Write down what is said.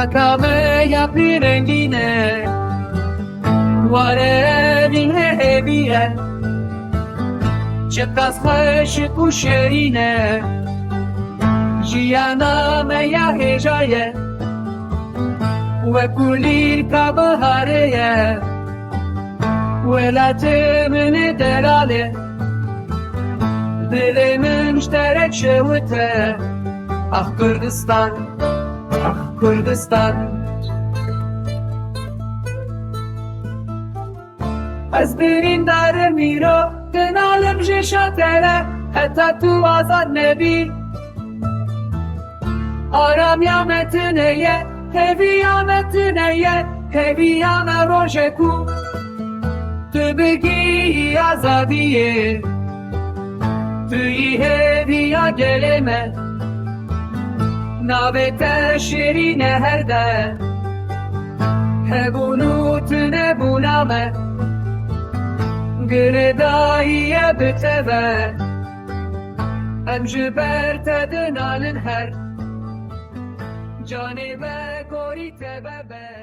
Makame ya pirengine Ware vinhe hebiye Çetas khash kusherine Jiyana me ya hejaye Ve kulir ka bahareye Ve la temene derale Dilim müşterek şevte Ah Kürdistan Ah Kürdistan Az birindar miro Tenalem jeşatere Hatta tu azad nebi Aram yametineye Hevi yametineye Hevi yame rojeku Tu begi azadiye Tu hevi ya geleme Navete şirine herde Hebunu tüne bulame Gırdahiye biteve Em jiber tedin alin her Canibe kori tebebe